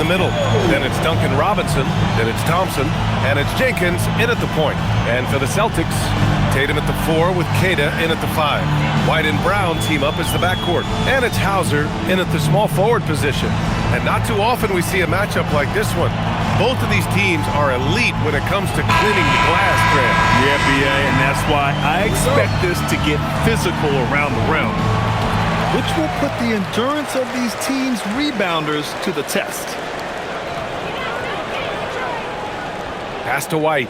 the middle. Then it's Duncan Robinson. Then it's Thompson. And it's Jenkins in at the point. And for the Celtics, Tatum at the 4 with Kata in at the 5. White and Brown team up as the backcourt. And it's Hauser in at the small forward position. And not too often we see a matchup like this one. Both of these teams are elite when it comes to cleaning the glass, Grant. Yeah, BA, and that's why I expect this to get physical around the rim, which will put the endurance of these teams' rebounders to the test. Pass to White.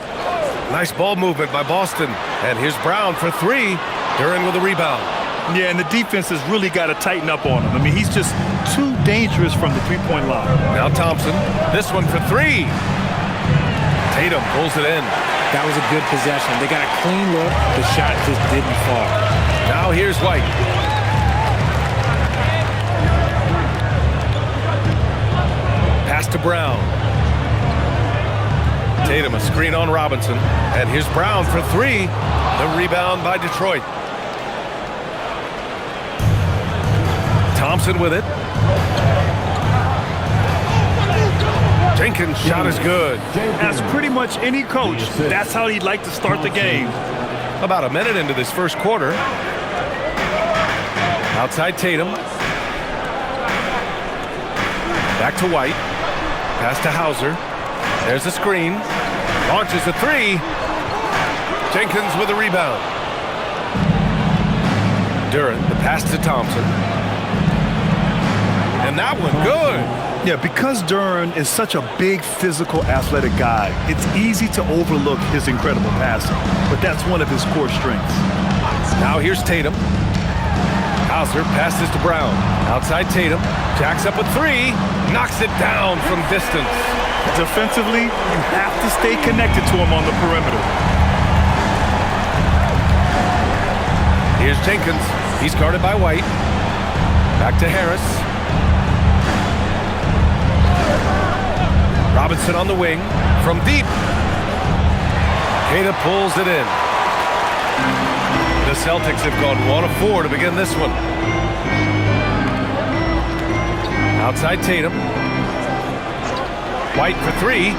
Nice ball movement by Boston. And here's Brown for 3. Duren with a rebound. Yeah, and the defense has really got to tighten up on him. I mean, he's just too dangerous from the three-point line. Now Thompson. This one for 3. Tatum pulls it in. That was a good possession. They got a clean look. The shot just didn't fall. Now here's White. Pass to Brown. Tatum a screen on Robinson. And here's Brown for 3. The rebound by Detroit. Thompson with it. Jenkins' shot is good. As pretty much any coach, that's how he'd like to start the game. About a minute into this first quarter. Outside Tatum. Back to White. Pass to Hauser. There's the screen. Launches a 3. Jenkins with a rebound. Duren, the pass to Thompson. And that one good. Yeah, because Duren is such a big, physical, athletic guy, it's easy to overlook his incredible passing. But that's one of his core strengths. Now here's Tatum. Hauser passes to Brown. Outside Tatum. Jacks up a 3. Knocks it down from distance. Defensively, you have to stay connected to him on the perimeter. Here's Jenkins. He's guarded by White. Back to Harris. Robinson on the wing. From deep. Kata pulls it in. The Celtics have gone 1 of 4 to begin this one. Outside Tatum. White for 3.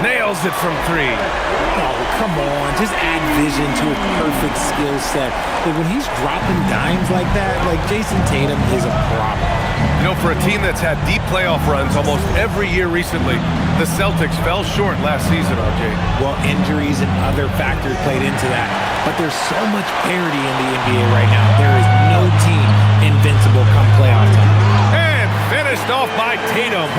Nails it from 3. Oh, come on. Just add vision to a perfect skill set. But when he's dropping dimes like that, like Jason Tatum is a problem. You know, for a team that's had deep playoff runs almost every year recently, the Celtics fell short last season, RJ. Well, injuries and other factors played into that. But there's so much parity in the NBA right now. There is no team invincible come playoff time. And finished off by Tatum.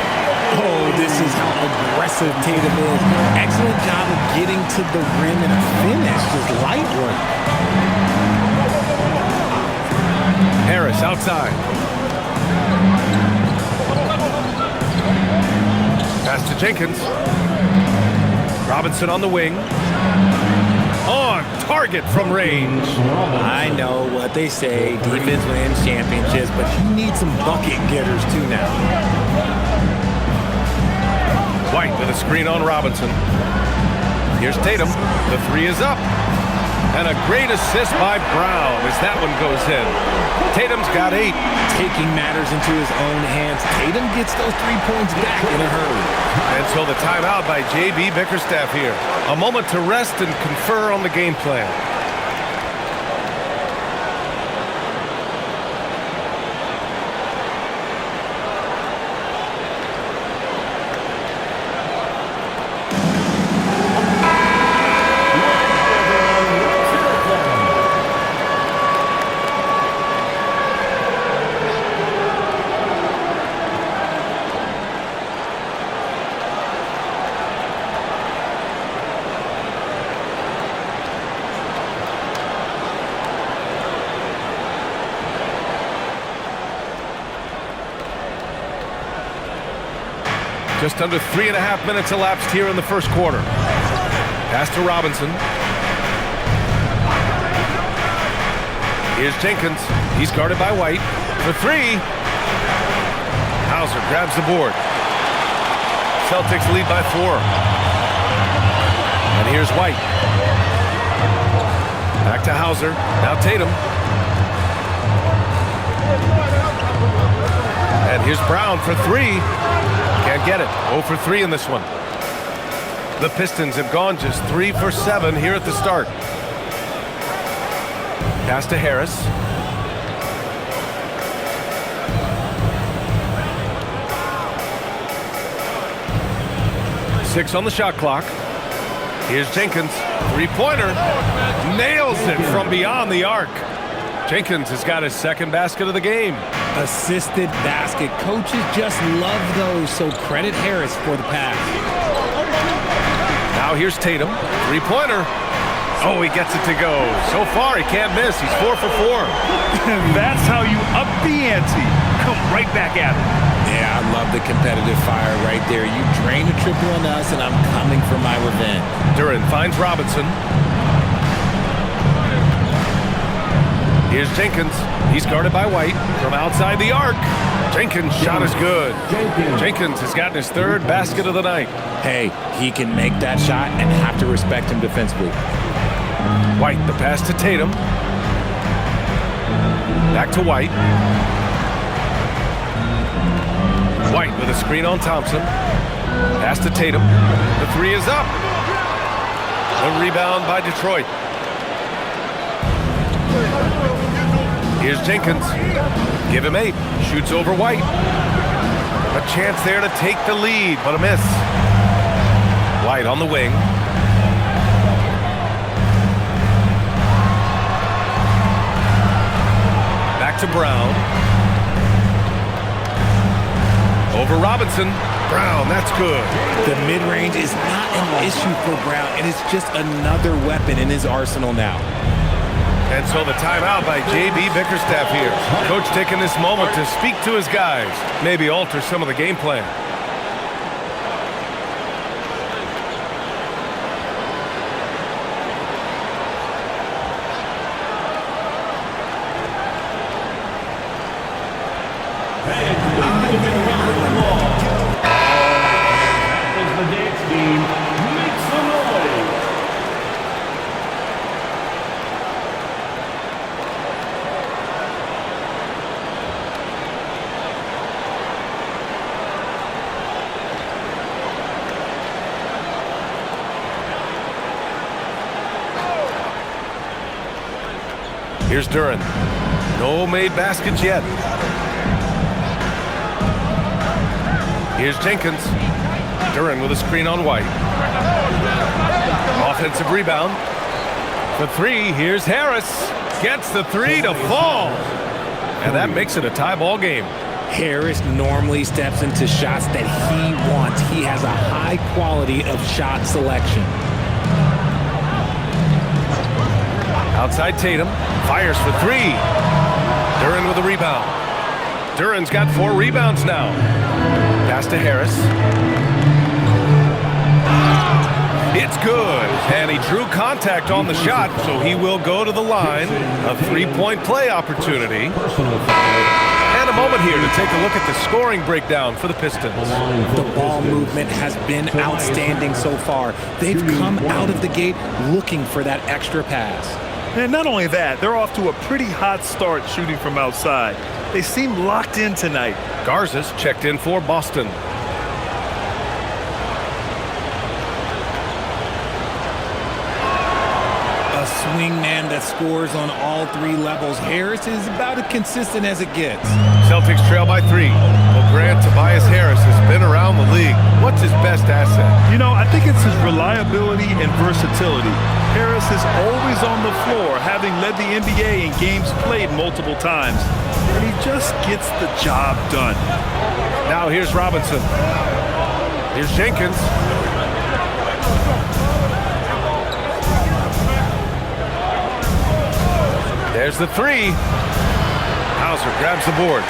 Oh, this is how aggressive Tatum is. Excellent job of getting to the rim and a finish. Just light work. Harris outside. Pass to Jenkins. Robinson on the wing. On target from range. I know what they say. Defense wins championships, but you need some bucket getters too now. White with a screen on Robinson. Here's Tatum. The 3 is up. And a great assist by Brown as that one goes in. Tatum's got 8. Taking matters into his own hands. Tatum gets those 3 points back in a hurry. And so the timeout by J.B. Bickerstaff here. A moment to rest and confer on the game plan. Just under 3.5 minutes elapsed here in the first quarter. Pass to Robinson. Here's Jenkins. He's guarded by White. For 3. Hauser grabs the board. Celtics lead by 4. And here's White. Back to Hauser. Now Tatum. And here's Brown for 3. Can't get it. 0 for 3 in this one. The Pistons have gone just 3 for 7 here at the start. Pass to Harris. Six on the shot clock. Here's Jenkins. Three-pointer. Nails it from beyond the arc. Jenkins has got his second basket of the game. Assisted basket. Coaches just love those, so credit Harris for the pass. Now here's Tatum. Three-pointer. Oh, he gets it to go. So far, he can't miss. He's 4 for 4. That's how you up the ante. Come right back at it. Yeah, I love the competitive fire right there. You drain a triple on us, and I'm coming for my revenge. Duran finds Robinson. Here's Jenkins. He's guarded by White from outside the arc. Jenkins' shot is good. Jenkins has gotten his third basket of the night. Hey, he can make that shot and have to respect him defensively. White, the pass to Tatum. Back to White. White with a screen on Thompson. Pass to Tatum. The three is up. The rebound by Detroit. Here's Jenkins. Give him 8. Shoots over White. A chance there to take the lead, but a miss. White on the wing. Back to Brown. Over Robinson. Brown, that's good. The mid-range is not an issue for Brown. It is just another weapon in his arsenal now. And so the timeout by J.B. Bickerstaff here. Coach taking this moment to speak to his guys. Maybe alter some of the game plan. Here's Duran. No made baskets yet. Here's Jenkins. Duran with a screen on White. Offensive rebound. For 3, here's Harris. Gets the 3 to fall. And that makes it a tie ball game. Harris normally steps into shots that he wants. He has a high quality of shot selection. Outside Tatum. Fires for 3. Duran with a rebound. Duran's got 4 rebounds now. Pass to Harris. It's good. And he drew contact on the shot, so he will go to the line. A 3-point play opportunity. And a moment here to take a look at the scoring breakdown for the Pistons. The ball movement has been outstanding so far. They've come out of the gate looking for that extra pass. And not only that, they're off to a pretty hot start shooting from outside. They seem locked in tonight. Garza's checked in for Boston. A swingman that scores on all 3 levels. Harris is about as consistent as it gets. Celtics trail by 3. Well, Grant, Tobias Harris has been around the league. What's his best asset? You know, I think it's his reliability and versatility. Harris is always on the floor, having led the NBA in games played multiple times. And he just gets the job done. Now here's Robinson. Here's Jenkins. There's the 3. Hauser grabs the board.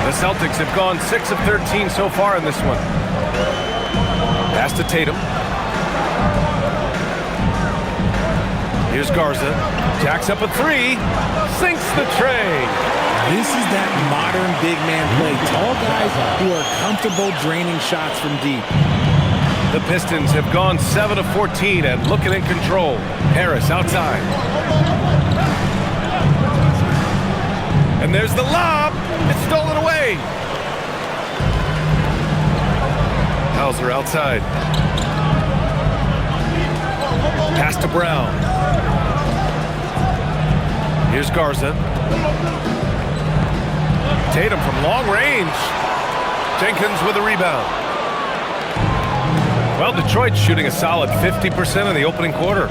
The Celtics have gone 6 of 13 so far in this one. Pass to Tatum. Here's Garza. Jacks up a 3. Sinks the tray. This is that modern big man play. Tall guys who are comfortable draining shots from deep. The Pistons have gone 7 of 14 and looking in control. Harris outside. And there's the lob. It's stolen away. Hauser outside. Pass to Brown. Here's Garza. Tatum from long range. Jenkins with a rebound. Well, Detroit's shooting a solid 50% in the opening quarter.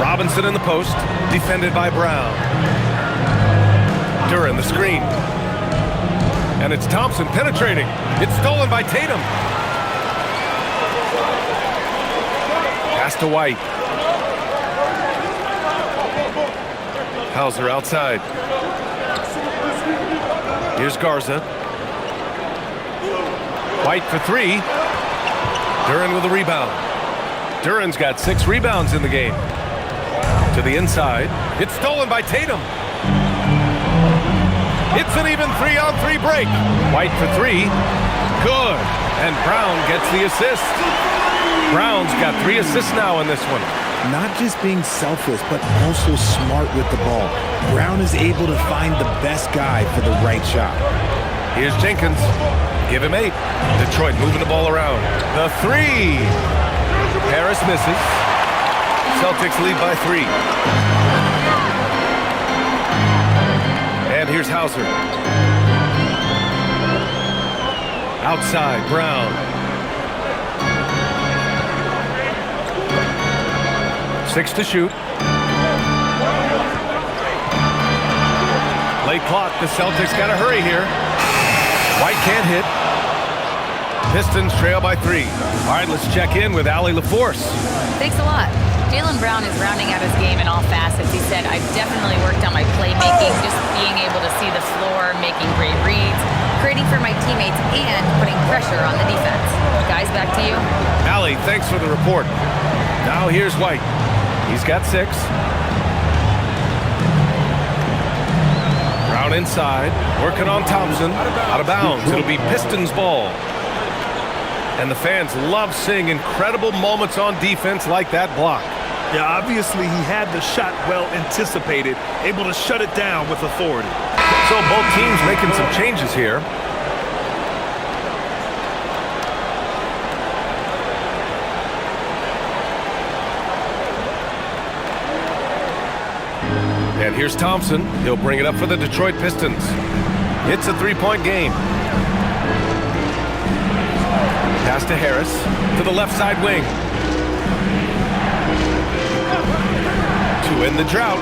Robinson in the post, defended by Brown. Duran the screen. And it's Thompson penetrating. It's stolen by Tatum. Pass to White. Hauser outside. Here's Garza. White for three. Duran with a rebound. Duran's got 6 rebounds in the game. To the inside. It's stolen by Tatum. It's an even 3-on-3 break. White for three. Good. And Brown gets the assist. Brown's got 3 assists now in this one. Not just being selfless, but also smart with the ball. Brown is able to find the best guy for the right shot. Here's Jenkins. Give him 8. Detroit moving the ball around. The 3. Harris misses. Celtics lead by 3. And here's Hauser. Outside, Brown. 6 to shoot. Late clock. The Celtics got to hurry here. White can't hit. Pistons trail by 3. All right, let's check in with Allie LaForce. Thanks a lot. Jaylen Brown is rounding out his game in all facets. He said, I've definitely worked on my playmaking, just being able to see the floor, making great reads, creating for my teammates, and putting pressure on the defense. Guys, back to you. Allie, thanks for the report. Now here's White. He's got 6. Brown inside, working on Thompson. Out of bounds. It'll be Pistons ball. And the fans love seeing incredible moments on defense like that block. Yeah, obviously he had the shot well anticipated, able to shut it down with authority. So both teams making some changes here. And here's Thompson. He'll bring it up for the Detroit Pistons. It's a 3-point game. Pass to Harris, to the left side wing. To end the drought,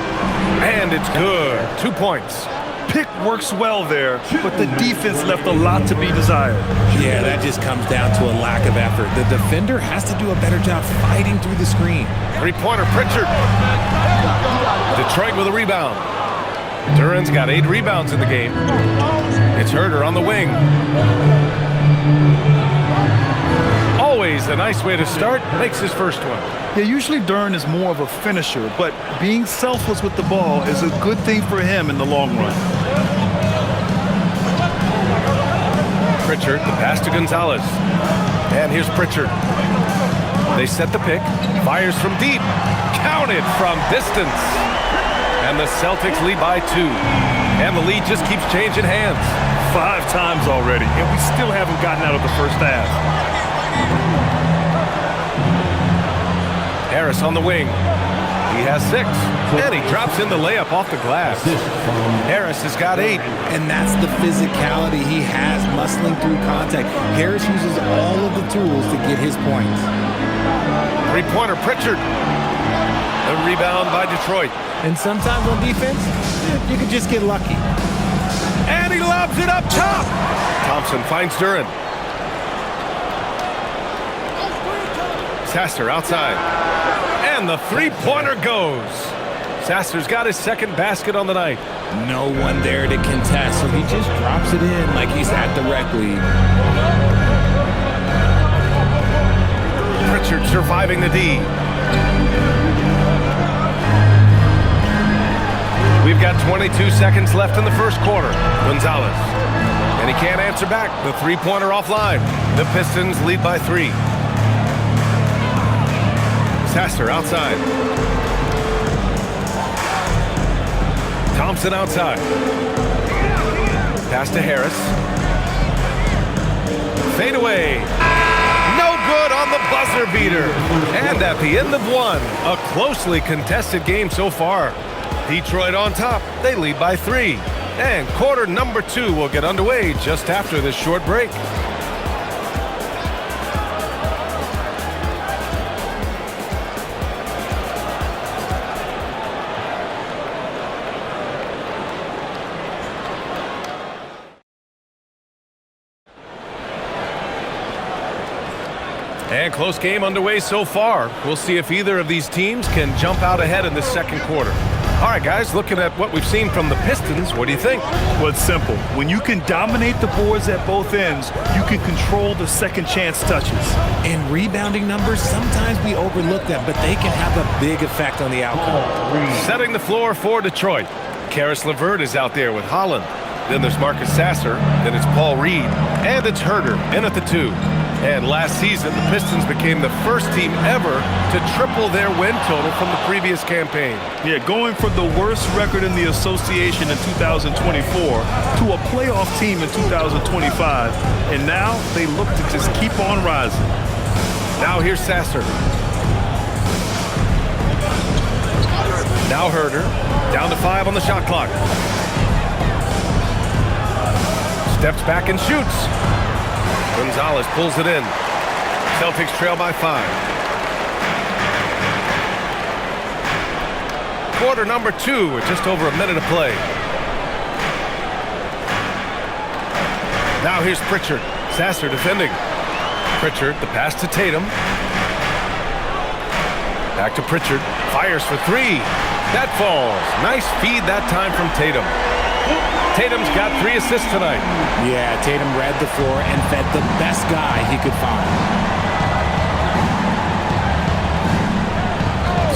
and it's good. 2 points. Pick works well there, but the defense left a lot to be desired. Yeah, that just comes down to a lack of effort. The defender has to do a better job fighting through the screen. 3-pointer, Pritchard. Detroit with a rebound. Duran's got 8 rebounds in the game. It's Herter on the wing. Always a nice way to start. Makes his first one. Yeah, usually Duran is more of a finisher, but being selfless with the ball is a good thing for him in the long run. Pritchard, the pass to Gonzalez. And here's Pritchard. They set the pick. Fires from deep. Counted from distance. And the Celtics lead by 2. And the lead just keeps changing hands. 5 times already, and we still haven't gotten out of the first half. Harris on the wing. He has 6. And he drops in the layup off the glass. Harris has got 8. And that's the physicality he has, muscling through contact. Harris uses all of the tools to get his points. 3-pointer, Pritchard. The rebound by Detroit. And sometimes on defense, you can just get lucky. And he lobs it up top. Thompson finds Duran. Sasser outside. And the 3-pointer goes. Sasser's got his 2nd basket on the night. No one there to contest, so he just drops it in like he's at the rec league. Pritchard surviving the D. We've got 22 seconds left in the first quarter. Gonzalez. And he can't answer back. The 3-pointer offline. The Pistons lead by 3. Sasser outside. Thompson outside. Pass to Harris. buzzer beater. And at the end of one, a closely contested game so far. Detroit on top. They lead by 3. And quarter number 2 will get underway just after this short break. And close game underway so far. We'll see if either of these teams can jump out ahead in the second quarter. All right, guys, looking at what we've seen from the Pistons, what do you think? Well, it's simple. When you can dominate the boards at both ends, you can control the second chance touches. And rebounding numbers, sometimes we overlook them, but they can have a big effect on the outcome. Setting the floor for Detroit. Karis LeVert is out there with Holland. Then there's Marcus Sasser. Then it's Paul Reed. And it's Herter in at the 2. And last season, the Pistons became the first team ever to triple their win total from the previous campaign. Yeah, going from the worst record in the association in 2024 to a playoff team in 2025. And now they look to just keep on rising. Now here's Sasser. Now Herter. Down to 5 on the shot clock. Steps back and shoots. Gonzalez pulls it in. Celtics trail by 5. Quarter number 2 with just over a minute of play. Now here's Pritchard. Sasser defending. Pritchard, the pass to Tatum. Back to Pritchard. Fires for 3. That falls. Nice feed that time from Tatum. Tatum's got 3 assists tonight. Yeah, Tatum read the floor and fed the best guy he could find.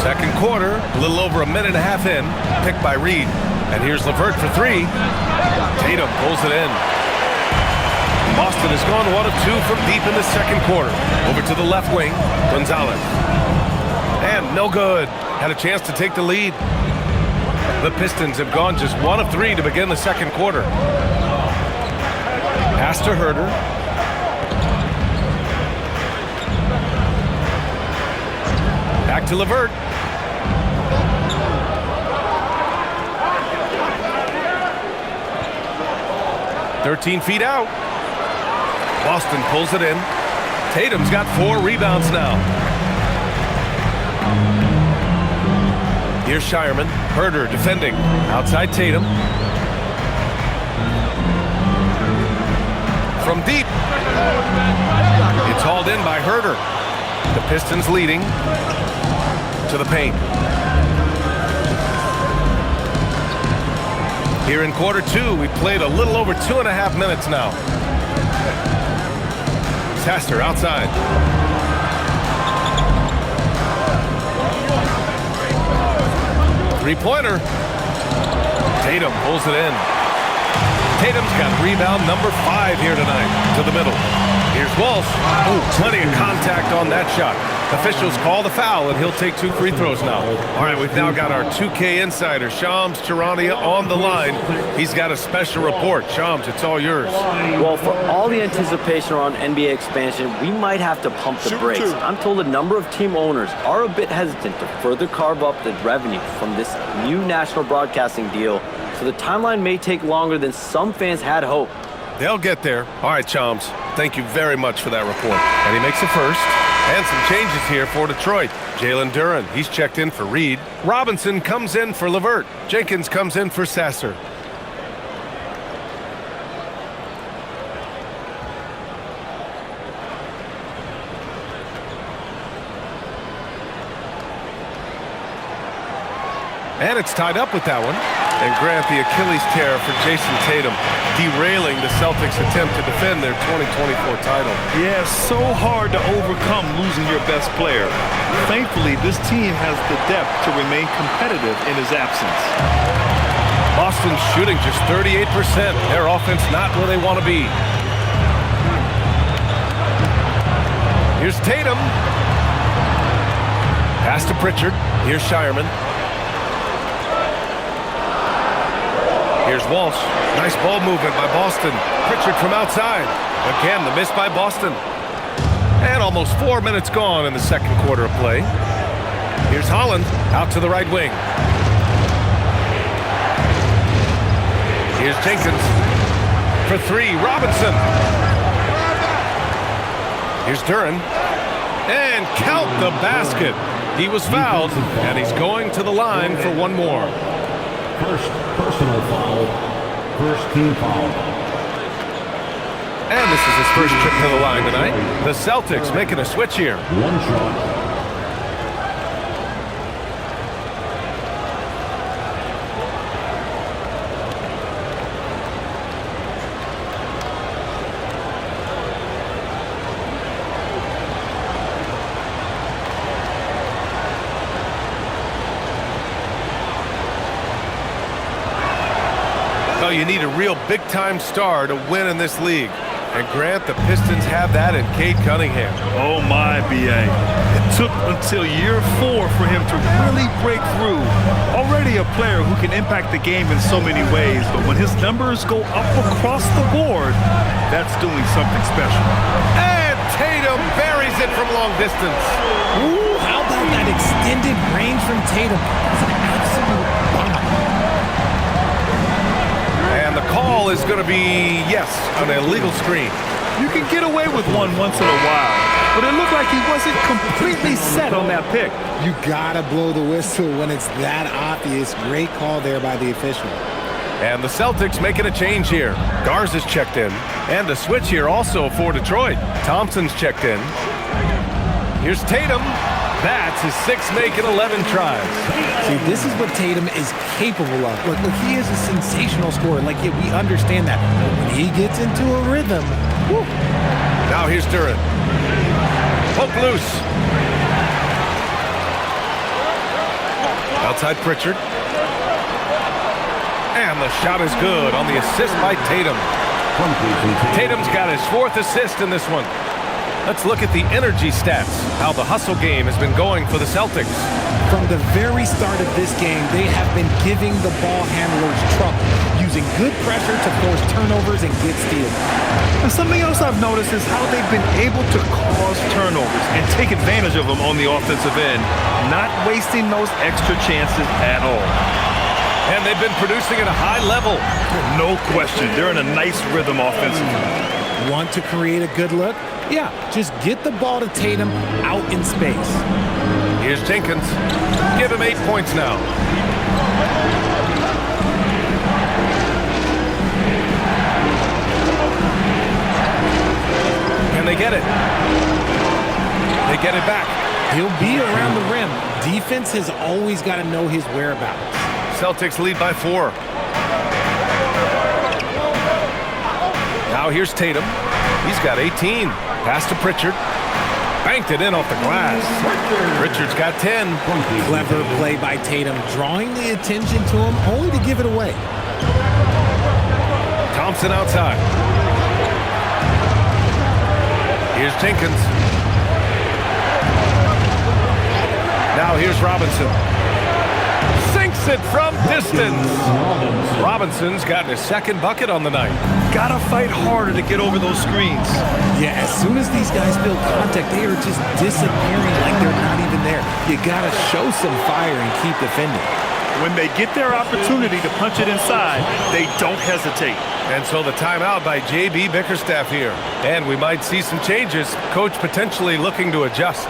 Second quarter, a little over a minute and a half in. Picked by Reed. And here's LeVert for 3. Tatum pulls it in. Boston has gone 1 of 2 from deep in the second quarter. Over to the left wing, Gonzalez. And no good. Had a chance to take the lead. The Pistons have gone just 1 of 3 to begin the second quarter. Pass to Herter. Back to LeVert. "13 feet out. Boston pulls it in. Tatum's got 4 rebounds now. Here's Shireman. Herter defending. Outside Tatum. From deep. It's hauled in by Herter. The Pistons leading to the paint. Here in quarter 2, we've played a little over 2.5 minutes now. Sasser outside. Three-pointer. Tatum pulls it in. Tatum's got rebound number 5 here tonight. To the middle. Here's Walsh. Oh, plenty of contact on that shot. Officials call the foul, and he'll take 2 free throws now. All right, we've now got our 2K insider, Shams Charania, on the line. He's got a special report. Shams, it's all yours. Well, for all the anticipation around NBA expansion, we might have to pump the brakes. I'm told a number of team owners are a bit hesitant to further carve up the revenue from this new national broadcasting deal, so the timeline may take longer than some fans had hoped. They'll get there. All right, Shams, thank you very much for that report. And he makes a first. And some changes here for Detroit. Jalen Duren, he's checked in for Reed. Robinson comes in for LeVert. Jenkins comes in for Sasser. And it's tied up with that one. And grant the Achilles tear for Jason Tatum, derailing the Celtics' attempt to defend their 2024 title. Yeah, so hard to overcome losing your best player. Thankfully, this team has the depth to remain competitive in his absence. Boston's shooting just 38%. Their offense not where they want to be. Here's Tatum. Pass to Pritchard. Here's Shireman. Here's Walsh. Nice ball movement by Boston. Pritchard from outside. Again, the miss by Boston. And almost 4 minutes gone in the second quarter of play. Here's Holland out to the right wing. Here's Jenkins for three. Robinson. Here's Duren. And count the basket. He was fouled, and he's going to the line for one more. First personal foul. First team foul. And this is his first trip to the line tonight. The Celtics making a switch here. One shot. Well, you need a real big-time star to win in this league. And Grant, the Pistons have that in Cade Cunningham. Oh my, BA. It took until year 4 for him to really break through. Already a player who can impact the game in so many ways, but when his numbers go up across the board, that's doing something special. And Tatum buries it from long distance. Ooh, how about that extended range from Tatum? It's an absolute bomb. And the call is going to be, yes, an illegal screen. You can get away with one once in a while, but it looked like he wasn't completely set on that pick. You gotta blow the whistle when it's that obvious. Great call there by the official. And the Celtics making a change here. Garza's checked in. And a switch here also for Detroit. Thompson's checked in. Here's Tatum. That's his 6th make in 11 tries. See, this is what Tatum is capable of. Look, he is a sensational scorer. Like, yeah, we understand that. But when he gets into a rhythm, whew. Now here's Duren. Poke loose. Outside Pritchard. And the shot is good on the assist by Tatum. Tatum's got his 4th assist in this one. Let's look at the energy stats, how the hustle game has been going for the Celtics. From the very start of this game, they have been giving the ball handlers trouble, using good pressure to force turnovers and get steals. And something else I've noticed is how they've been able to cause turnovers and take advantage of them on the offensive end, not wasting those extra chances at all. And they've been producing at a high level. No question, they're in a nice rhythm offensively. Want to create a good look? Yeah, just get the ball to Tatum out in space. Here's Jenkins. Give him 8 points now. Can they get it? They get it back. He'll be around the rim. Defense has always got to know his whereabouts. Celtics lead by 4. Now here's Tatum. He's got 18. Pass to Pritchard. Banked it in off the glass. Pritchard's got 10. Clever play by Tatum, drawing the attention to him, only to give it away. Thompson outside. Here's Jenkins. Now here's Robinson. Sinks it from distance. Robinson's gotten his 2nd bucket on the night. Gotta fight harder to get over those screens. Yeah, as soon as these guys feel contact, they are just disappearing like they're not even there. You gotta show some fire and keep defending. When they get their opportunity to punch it inside, they don't hesitate. And so the timeout by J.B. Bickerstaff here. And we might see some changes. Coach potentially looking to adjust.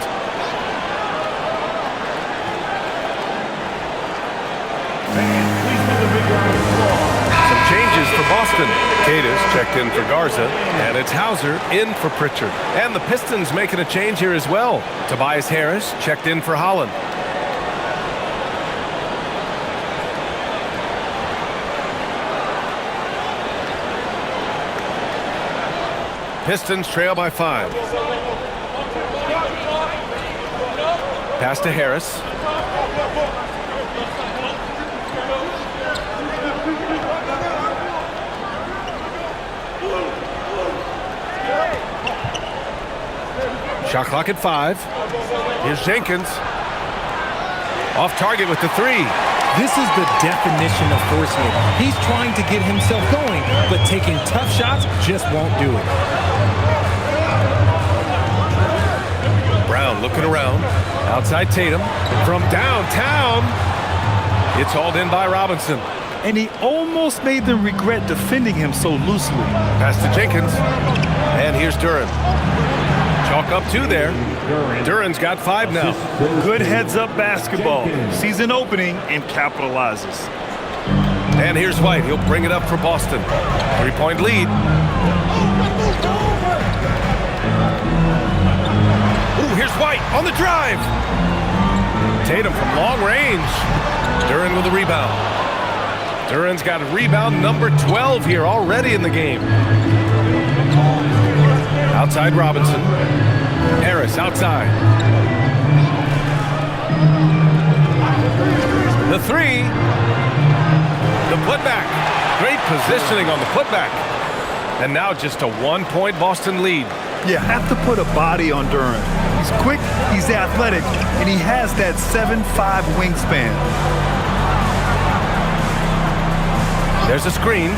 Some changes for Boston. Cade checked in for Garza, and it's Hauser in for Pritchard. And the Pistons making a change here as well. Tobias Harris checked in for Holland. Pistons trail by 5. Pass to Harris. Shot clock at 5. Here's Jenkins. Off target with the 3. This is the definition of forcing it. He's trying to get himself going, but taking tough shots just won't do it. Brown looking around. Outside Tatum. From downtown. It's hauled in by Robinson. And he almost made them regret defending him so loosely. Pass to Jenkins. And here's Duren. Chalk up 2 there. Duren's got 5 now. Good heads-up basketball. Sees an opening and capitalizes. And here's White. He'll bring it up for Boston. 3-point lead. Ooh, here's White on the drive. Tatum from long range. Duren with the rebound. Duren's got rebound number 12 here already in the game. Outside Robinson. Harris outside. The 3. The putback. Great positioning on the putback. And now just a 1-point Boston lead. You have to put a body on Duren. He's quick, he's athletic, and he has that 7'5" wingspan. There's a screen.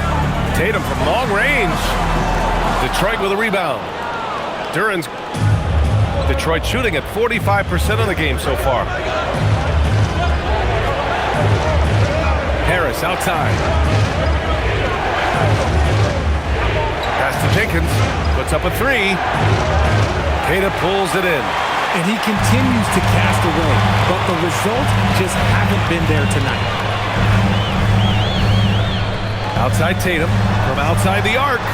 Tatum from long range. Detroit with a rebound. Duren's Detroit shooting at 45% of the game so far. Harris outside. Pass to Jenkins. Puts up a 3. Tatum pulls it in. And he continues to cast away, but the results just haven't been there tonight. Outside Tatum. From outside the arc.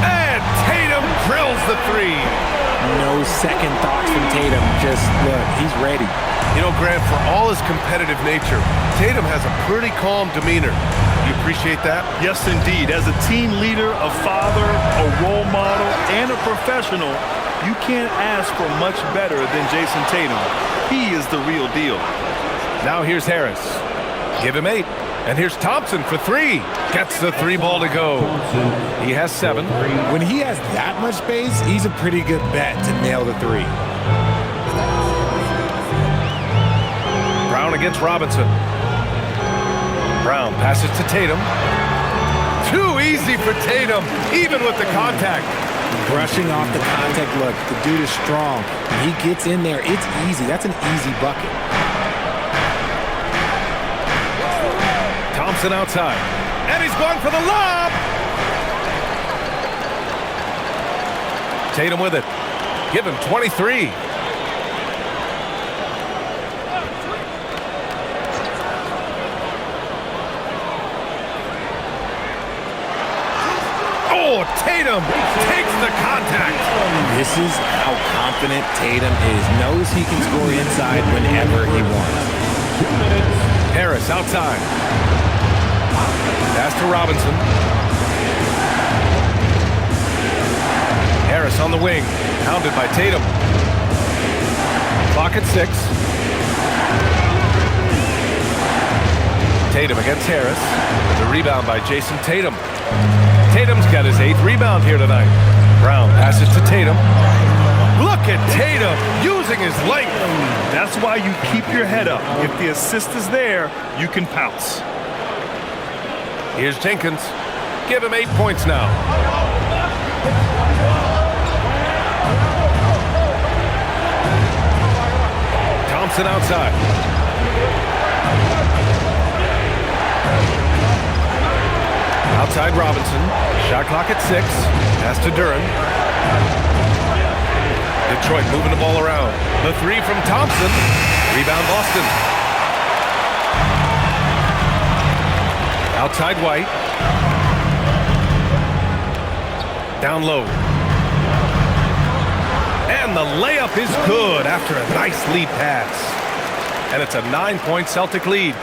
And Tatum drills the 3. No second thoughts from Tatum. Just look, he's ready. You know, Grant, for all his competitive nature, Tatum has a pretty calm demeanor. You appreciate that? Yes, indeed. As a team leader, a father, a role model, and a professional, you can't ask for much better than Jason Tatum. He is the real deal. Now here's Harris. Give him 8. And here's Thompson for 3. Gets the 3 ball to go. He has 7. When he has that much space, he's a pretty good bet to nail the 3. Brown against Robinson. Brown passes to Tatum. Too easy for Tatum, even with the contact. Brushing off the contact. Look, the dude is strong. When he gets in there, it's easy. That's an easy bucket. Thompson outside. And he's going for the lob. Tatum with it. Give him 23. Oh, Tatum takes the contact. This is how confident Tatum is. Knows he can score inside whenever he wants. Harris outside. Pass to Robinson. Harris on the wing. Hounded by Tatum. Clock at 6. Tatum against Harris. The rebound by Jason Tatum. Tatum's got his 8th rebound here tonight. Brown passes to Tatum. Look at Tatum using his length. That's why you keep your head up. If the assist is there, you can pounce. Here's Jenkins. Give him 8 points now. Thompson outside. Outside Robinson. Shot clock at 6. Pass to Duren. Detroit moving the ball around. The 3 from Thompson. Rebound Boston. Outside White. Down low. And the layup is good after a nice lead pass. And it's a 9-point Celtic lead.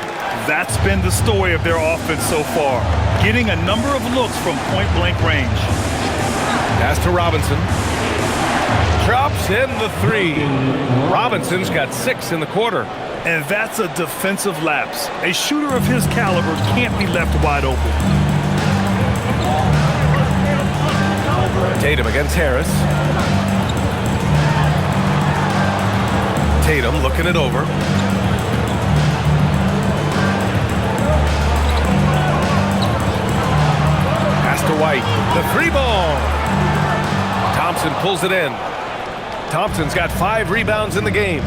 That's been the story of their offense so far. Getting a number of looks from point-blank range. Pass to Robinson. Drops in the 3. Robinson's got 6 in the quarter. And that's a defensive lapse. A shooter of his caliber can't be left wide open. Tatum against Harris. Tatum looking it over. Pass to White. The 3 ball. Thompson pulls it in. Thompson's got 5 rebounds in the game.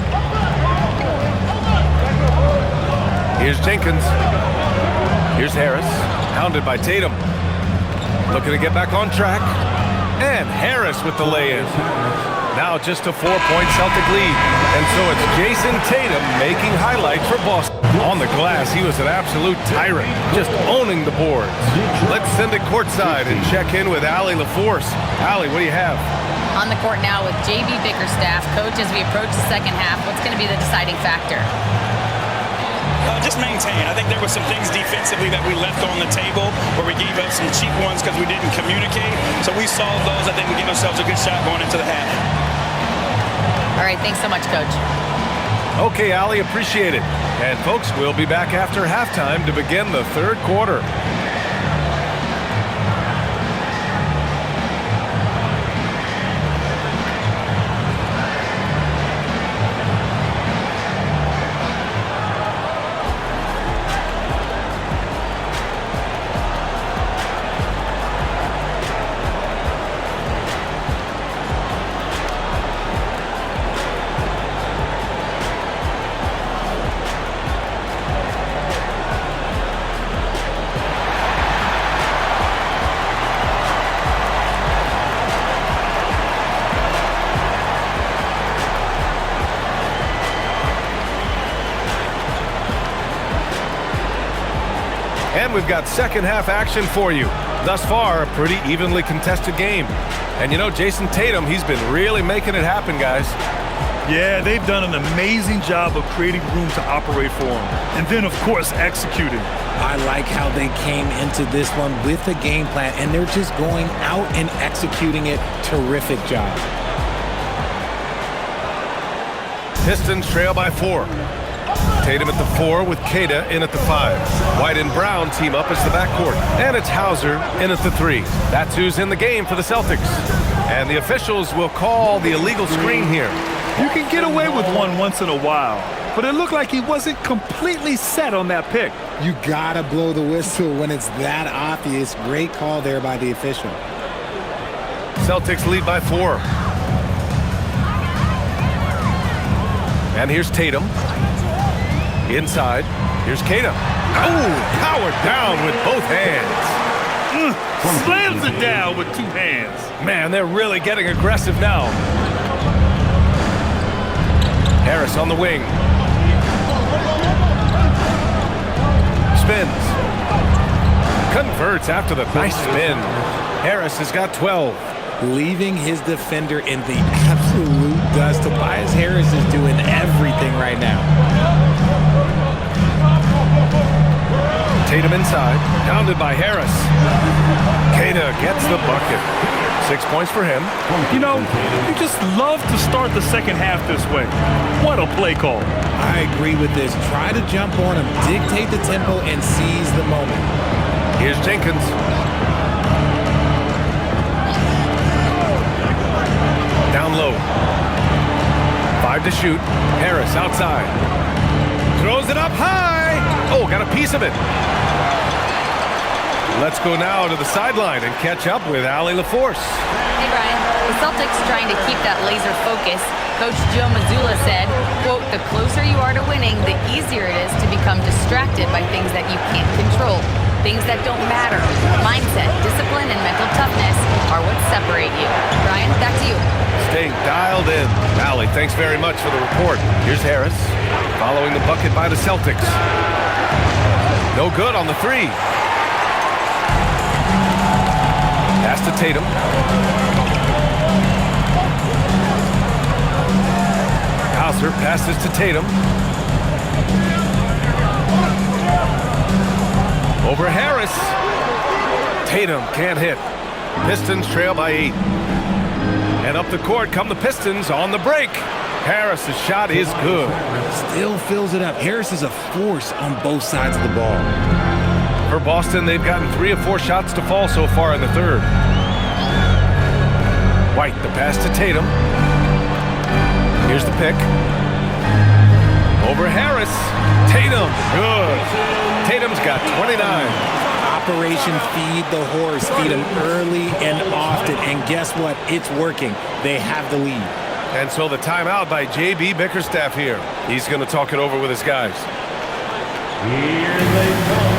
Here's Jenkins. Here's Harris, hounded by Tatum. Looking to get back on track. And Harris with the lay-in. Now just a 4-point Celtic lead. And so it's Jason Tatum making highlights for Boston. On the glass, he was an absolute tyrant, just owning the boards. Let's send it courtside and check in with Allie LaForce. Allie, what do you have? On the court now with J.B. Bickerstaff. Coach, as we approach the second half, what's going to be the deciding factor? Just maintain. I think there were some things defensively that we left on the table where we gave up some cheap ones because we didn't communicate. So we solved those. I think we give ourselves a good shot going into the half. All right, thanks so much, Coach. Okay, Allie, appreciate it. And folks, we'll be back after halftime to begin the third quarter. And we've got second half action for you. Thus far, a pretty evenly contested game. And you know, Jason Tatum, he's been really making it happen, guys. Yeah, they've done an amazing job of creating room to operate for him. And then, of course, executing. I like how they came into this one with a game plan, and they're just going out and executing it. Terrific job. Pistons trail by 4. Tatum at the 4 with Queta in at the 5. White and Brown team up as the backcourt. And it's Hauser in at the 3. That's who's in the game for the Celtics. And the officials will call the illegal screen here. You can get away with one once in a while, but it looked like he wasn't completely set on that pick. You gotta blow the whistle when it's that obvious. Great call there by the official. Celtics lead by 4. And here's Tatum. Inside, here's Queta. Oh, powered down with both hands. Slams it down with 2 hands. Man, they're really getting aggressive now. Harris on the wing. Spins. Converts after the nice spin. Harris has got 12. Leaving his defender in the absolute dust. Tobias Harris is doing everything right now. Tatum inside, pounded by Harris. Queta gets the bucket. 6 points for him. You know, you just love to start the second half this way. What a play call. I agree with this. Try to jump on him, dictate the tempo, and seize the moment. Here's Jenkins. Down low. 5 to shoot. Harris outside. Throws it up high. Oh, got a piece of it. Let's go now to the sideline and catch up with Allie LaForce. Hey, Brian. The Celtics trying to keep that laser focus. Coach Joe Mazzulla said, quote, "The closer you are to winning, the easier it is to become distracted by things that you can't control, things that don't matter. Mindset, discipline, and mental toughness are what separate you." Brian, back to you. Staying dialed in. Allie, thanks very much for the report. Here's Harris, following the bucket by the Celtics. No good on the 3. Pass to Tatum. Hauser passes to Tatum. Over Harris. Tatum can't hit. Pistons trail by 8. And up the court come the Pistons on the break. Harris's shot is good. Still fills it up. Harris is a force on both sides of the ball. For Boston, they've gotten 3 of 4 shots to fall so far in the third. White, the pass to Tatum. Here's the pick. Over Harris. Tatum, good. Tatum's got 29. Operation Feed the Horse. Feed him early and often. And guess what? It's working. They have the lead. And so the timeout by J.B. Bickerstaff here. He's going to talk it over with his guys. Here they come.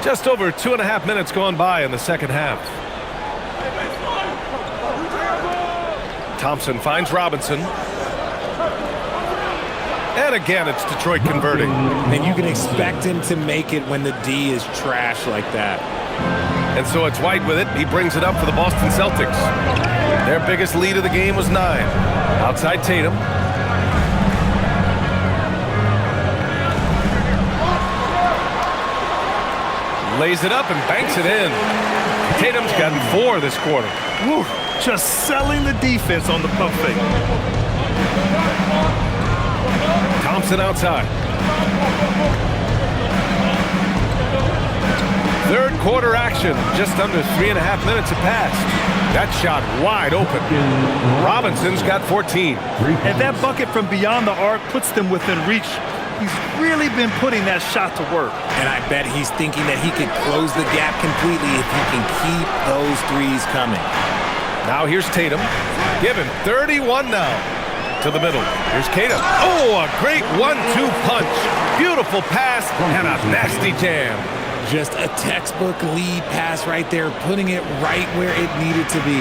Just over 2.5 minutes gone by in the second half. Thompson finds Robinson. And again, it's Detroit converting. And you can expect him to make it when the D is trash like that. And so it's White with it. He brings it up for the Boston Celtics. Their biggest lead of the game was 9. Outside Tatum. Lays it up and banks it in. Tatum's gotten 4 this quarter. Woo, just selling the defense on the pump fake. Thompson outside. Third quarter action. Just under 3.5 minutes have passed. That shot wide open. Robinson's got 14. And that bucket from beyond the arc puts them within reach. He's really been putting that shot to work. And I bet he's thinking that he could close the gap completely if he can keep those threes coming. Now here's Tatum. Give him 31 now. To the middle. Here's Tatum. Oh, a great 1-2 punch. Beautiful pass and a nasty jam. Just a textbook lead pass right there, putting it right where it needed to be.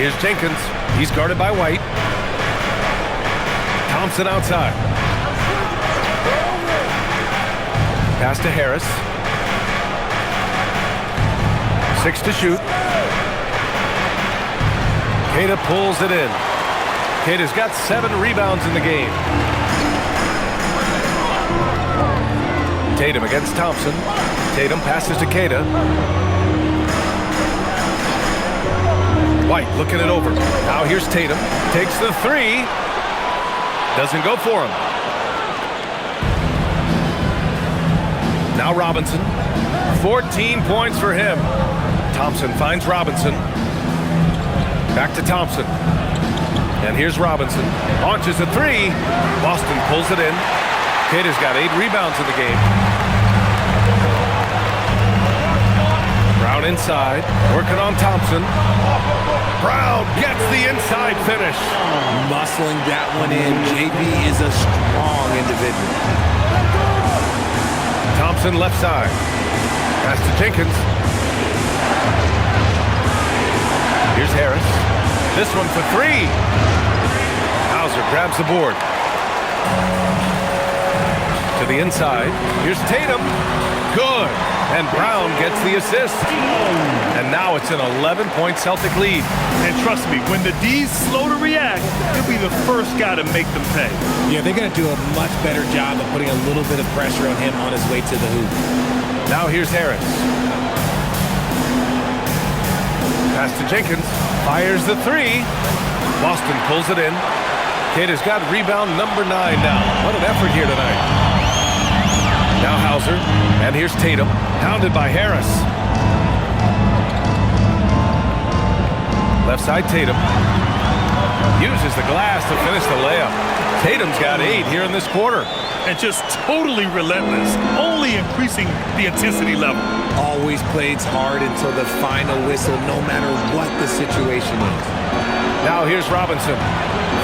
Here's Jenkins. He's guarded by White. Thompson outside. Pass to Harris. 6 to shoot. Queta pulls it in. Queta's got 7 rebounds in the game. Tatum against Thompson. Tatum passes to Queta. White looking it over. Now here's Tatum. Takes the 3. Doesn't go for him. Now Robinson. 14 points for him. Thompson finds Robinson. Back to Thompson. And here's Robinson. Launches a 3. Boston pulls it in. Queta's got 8 rebounds in the game. Brown inside. Working on Thompson. Brown gets the inside finish. Muscling that one in. JB is a strong individual. Thompson left side. Pass to Jenkins. Here's Harris. This one for 3. Hauser grabs the board. To the inside. Here's Tatum. Good. And Brown gets the assist. And now it's an 11-point Celtic lead. And trust me, when the D's slow to react, he'll be the first guy to make them pay. Yeah, they're going to do a much better job of putting a little bit of pressure on him on his way to the hoop. Now here's Harris. Pass to Jenkins. Fires the 3. Boston pulls it in. Queta's got rebound number 9 now. What an effort here tonight. Now Hauser, and here's Tatum, pounded by Harris. Left side Tatum. Uses the glass to finish the layup. Tatum's got 8 here in this quarter. And just totally relentless, only increasing the intensity level. Always plays hard until the final whistle, no matter what the situation is. Now here's Robinson.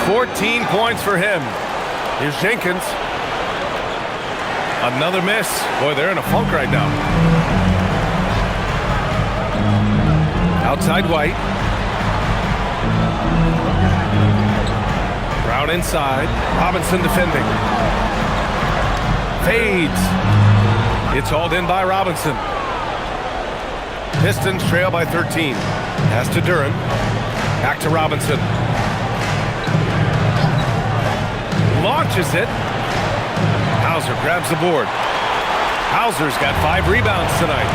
14 points for him. Here's Jenkins. Another miss. Boy, they're in a funk right now. Outside White. Brown inside. Robinson defending. Fades. It's hauled in by Robinson. Pistons trail by 13. Pass to Duran. Back to Robinson. Launches it. Hauser grabs the board. Hauser's got 5 rebounds tonight.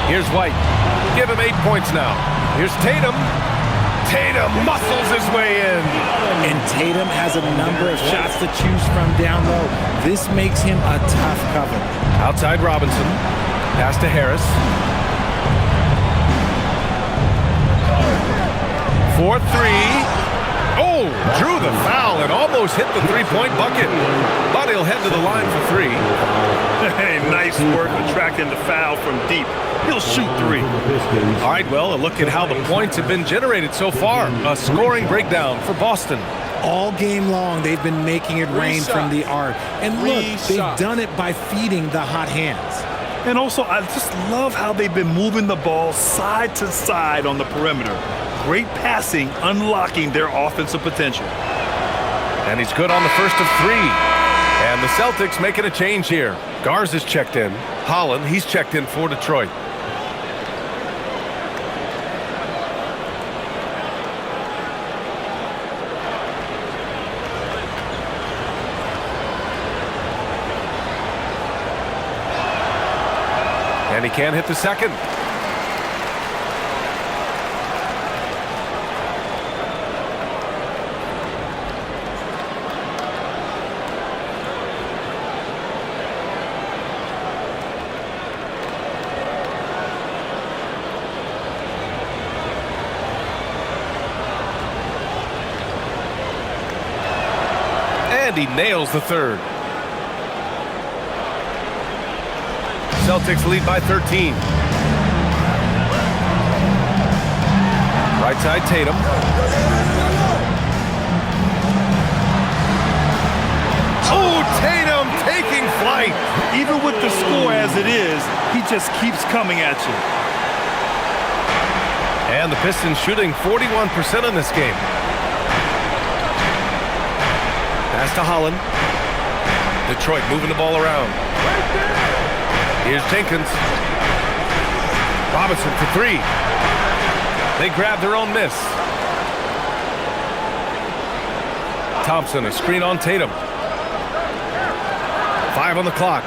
Here's White. Give him 8 points now. Here's Tatum. Tatum muscles his way in. And Tatum has a number of shots to choose from down low. This makes him a tough cover. Outside Robinson. Pass to Harris. 4-3. Oh, drew the foul and almost hit the three-point bucket. But he'll head to the line for three. Hey, nice work attracting the foul from deep. He'll shoot three. All right, well, a look at how the points have been generated so far. A scoring breakdown for Boston. All game long, they've been making it rain from the arc. And look, they've done it by feeding the hot hands. And also, I just love how they've been moving the ball side to side on the perimeter. Great passing, unlocking their offensive potential. And he's good on the first of three. And the Celtics making a change here. Garza's checked in. Holland, he's checked in for Detroit. And he can't hit the second. And he nails the third. Celtics lead by 13. Right side Tatum. Oh, Tatum taking flight. Even with the score as it is, he just keeps coming at you. And the Pistons shooting 41% in this game. Pass to Holland. Detroit moving the ball around. Here's Jenkins. Robinson for three. They grab their own miss. Thompson, a screen on Tatum. 5 on the clock.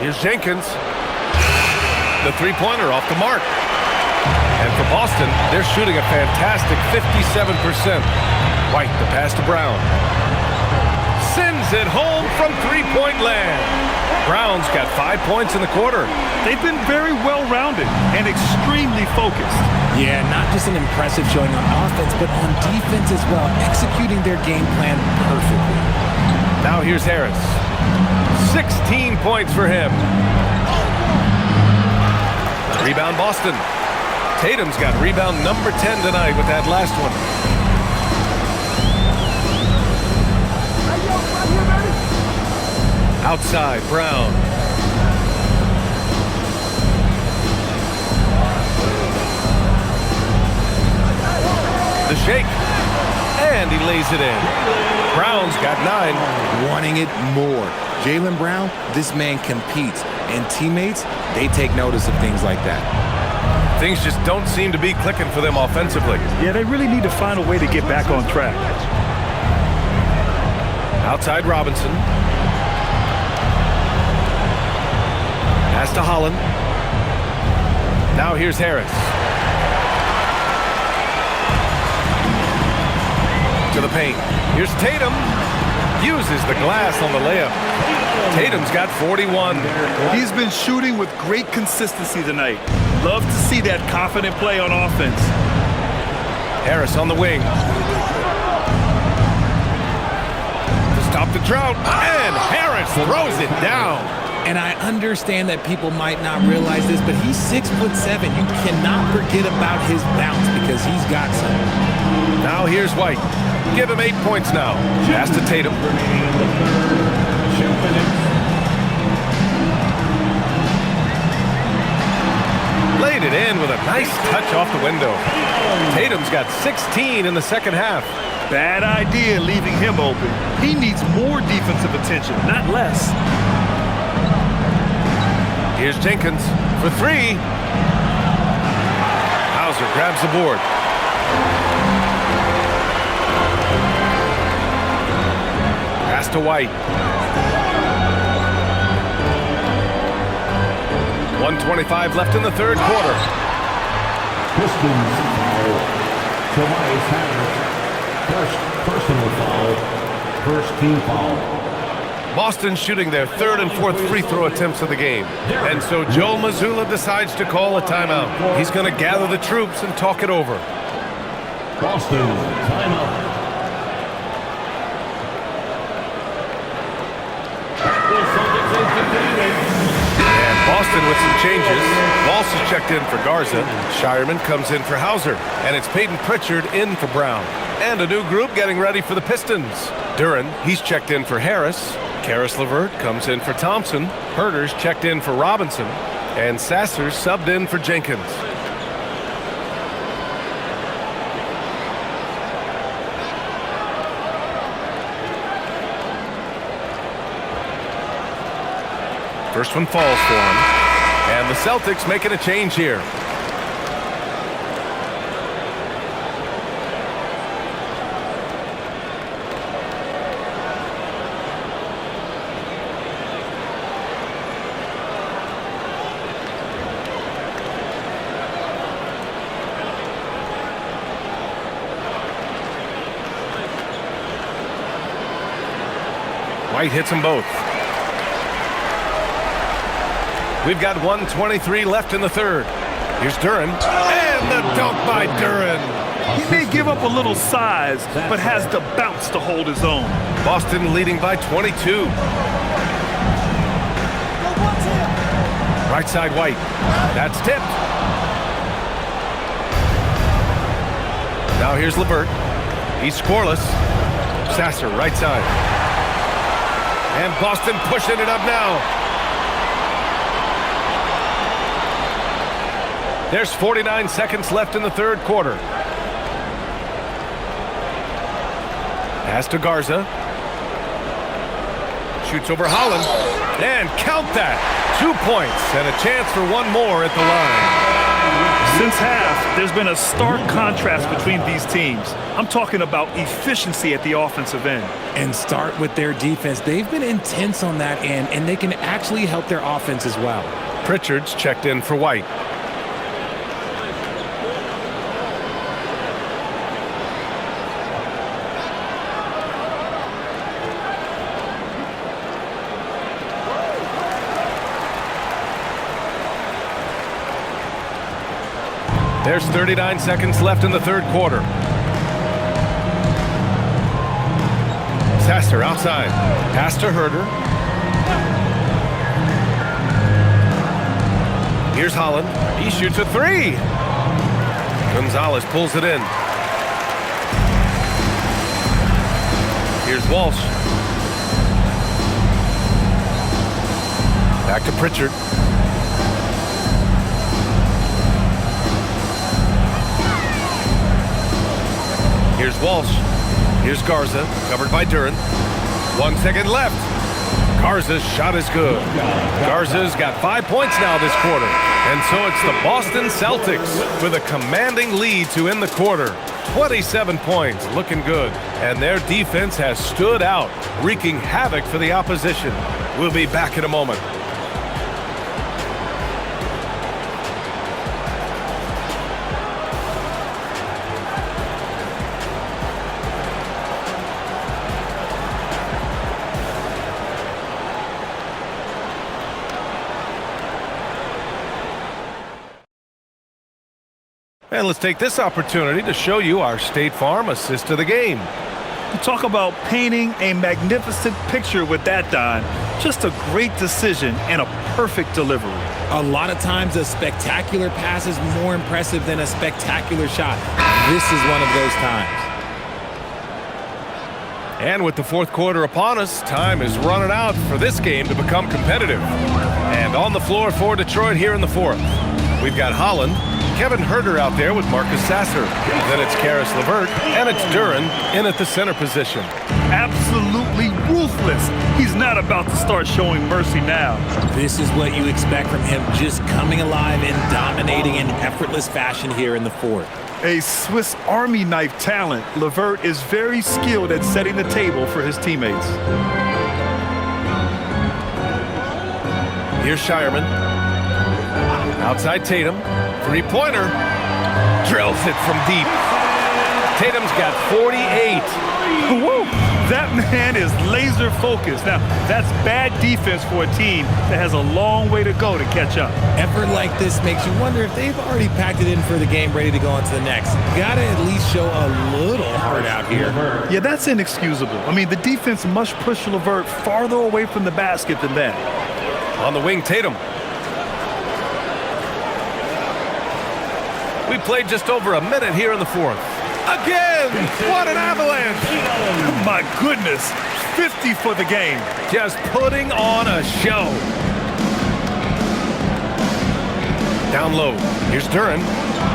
Here's Jenkins. The three-pointer off the mark. And for Boston, they're shooting a fantastic 57%. White, the pass to Brown. Sends it home from three-point land. Brown's got 5 points in the quarter. They've been very well-rounded and extremely focused. Yeah, not just an impressive showing on offense, but on defense as well, executing their game plan perfectly. Now here's Harris. 16 points for him. Rebound Boston. Tatum's got rebound number 10 tonight with that last one. Outside, Brown. The shake. And he lays it in. Brown's got 9. Wanting it more. Jaylen Brown, this man competes. And teammates, they take notice of things like that. Things just don't seem to be clicking for them offensively. Yeah, they really need to find a way to get back on track. Outside Robinson. Pass to Holland. Now here's Harris. To the paint. Here's Tatum. Uses the glass on the layup. Tatum's got 41. He's been shooting with great consistency tonight. Love to see that confident play on offense. Harris on the wing. To stop the drought. And Harris throws it down. And I understand that people might not realize this, but he's 6'7". You cannot forget about his bounce because he's got some. Now here's White. Give him 8 points now. Pass to Tatum. Laid it in with a nice touch off the window. Tatum's got 16 in the second half. Bad idea leaving him open. He needs more defensive attention, not less. Here's Jenkins for 3. Hauser grabs the board. Pass to White. 1:25 left in the third quarter. Pistons foul. Tobias Harris. First personal foul. First team foul. Boston shooting their third and fourth free throw attempts of the game. And so Joe Mazzulla decides to call a timeout. He's going to gather the troops and talk it over. Boston, timeout. And Boston with some changes. Walsh is checked in for Garza. Shireman comes in for Hauser. And it's Peyton Pritchard in for Brown. And a new group getting ready for the Pistons. Duren, he's checked in for Harris. Karis LeVert comes in for Thompson. Herter's checked in for Robinson. And Sasser's subbed in for Jenkins. First one falls for him. And the Celtics making a change here. White hits them both. We've got 1:23 left in the third. Here's Duren. And the dunk by Duren. He may give up a little size, but has the bounce to hold his own. Boston leading by 22. Right side White. That's tipped. Now here's LeVert. He's scoreless. Sasser, right side. And Boston pushing it up now. There's 49 seconds left in the third quarter. Pass to Garza. Shoots over Holland. And count that. 2 points and a chance for one more at the line. Since half, there's been a stark contrast between these teams. I'm talking about efficiency at the offensive end. And start with their defense. They've been intense on that end, and they can actually help their offense as well. Pritchard's checked in for White. There's 39 seconds left in the third quarter. Sasser outside. Pass to Herter. Here's Holland. He shoots a three. Gonzalez pulls it in. Here's Walsh. Back to Pritchard. Here's Walsh. Here's Garza, covered by Duren. 1 second left. Garza's shot is good. Garza's got 5 points now this quarter. And so it's the Boston Celtics with a commanding lead to end the quarter. 27 points, looking good. And their defense has stood out, wreaking havoc for the opposition. We'll be back in a moment. And let's take this opportunity to show you our State Farm assist of the game. You talk about painting a magnificent picture with that, Don. Just a great decision and a perfect delivery. A lot of times a spectacular pass is more impressive than a spectacular shot. This is one of those times. And with the fourth quarter upon us, time is running out for this game to become competitive. And on the floor for Detroit here in the fourth, we've got Holland, Kevin Herter out there with Marcus Sasser. Then it's Karis LeVert, and it's Duren in at the center position. Absolutely ruthless. He's not about to start showing mercy now. This is what you expect from him, just coming alive and dominating in effortless fashion here in the fourth. A Swiss Army knife talent, LeVert is very skilled at setting the table for his teammates. Here's Shireman. Outside Tatum. Three-pointer. Drills it from deep. Tatum's got 48. Woo! That man is laser focused. Now, that's bad defense for a team that has a long way to go to catch up. Effort like this makes you wonder if they've already packed it in for the game ready to go on to the next. Gotta at least show a little heart out here. Yeah, that's inexcusable. I mean, the defense must push LeVert farther away from the basket than that. On the wing, Tatum. We played just over a minute here in the fourth. Again! What an avalanche! My goodness, 50 for the game. Just putting on a show. Down low. Here's Duren.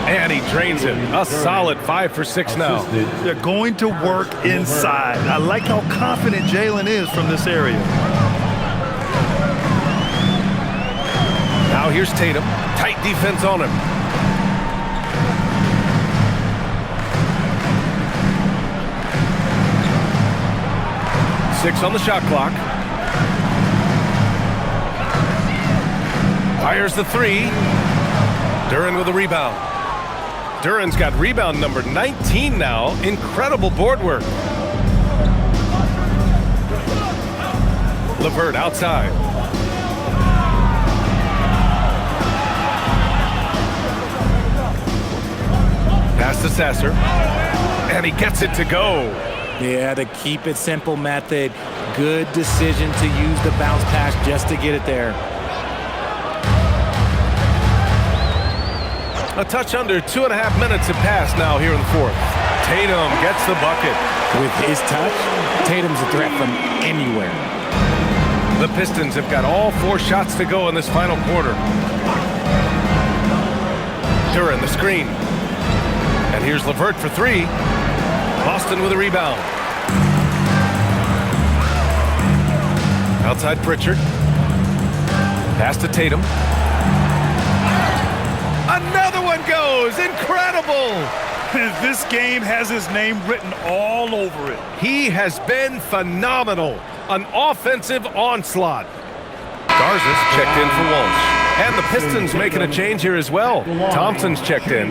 And he drains it. A solid 5 for 6 now. They're going to work inside. I like how confident Jalen is from this area. Now here's Tatum. Tight defense on him. Six on the shot clock. Fires the three. Duren with a rebound. Duren's got rebound number 19 now. Incredible board work. LeVert outside. Pass to Sasser. And he gets it to go. Yeah, the keep it simple method. Good decision to use the bounce pass just to get it there. A touch under 2.5 minutes have passed now here in the fourth. Tatum gets the bucket. With his touch, Tatum's a threat from anywhere. The Pistons have got all 4 shots to go in this final quarter. Duren the screen. And here's LeVert for 3. Boston with a rebound. Outside Pritchard. Pass to Tatum. Another one goes! Incredible! This game has his name written all over it. He has been phenomenal. An offensive onslaught. Garza's checked in for Walsh. And the Pistons making a change here as well. Thompson's checked in.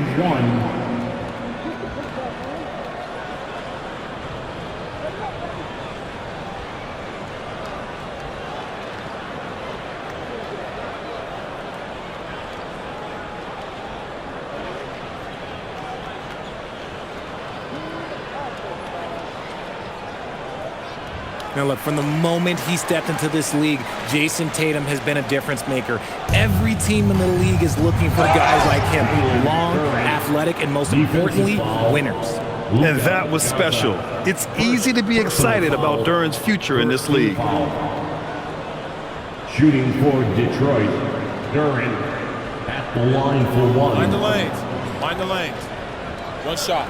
Now look, from the moment he stepped into this league, Jason Tatum has been a difference maker. Every team in the league is looking for guys like him. Long, athletic, and most importantly, winners. And that was special. It's easy to be excited about Duren's future in this league. Shooting for Detroit, Duren at the line for 1. Mind the lanes. Mind the lanes. One shot.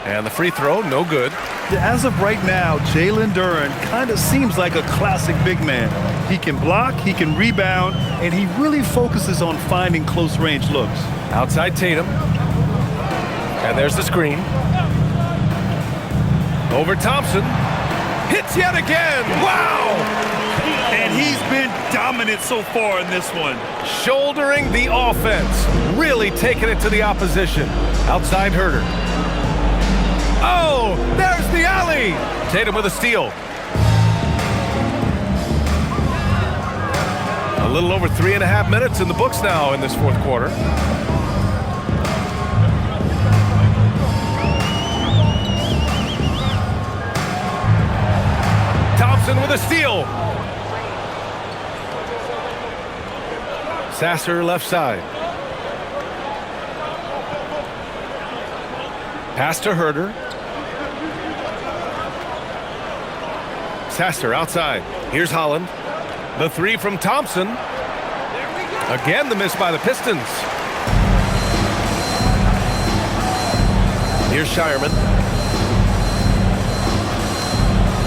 And the free throw, no good. As of right now, Jalen Duren kind of seems like a classic big man. He can block, he can rebound, and he really focuses on finding close-range looks. Outside Tatum. And there's the screen. Over Thompson. Hits yet again. Wow! And he's been dominant so far in this one. Shouldering the offense. Really taking it to the opposition. Outside Herter. Oh, there's the alley. Tatum with a steal. A little over 3.5 minutes in the books now in this fourth quarter. Thompson with a steal. Sasser left side. Pass to Herter. Sasser outside. Here's Holland. The three from Thompson. Again, the miss by the Pistons. Here's Shireman.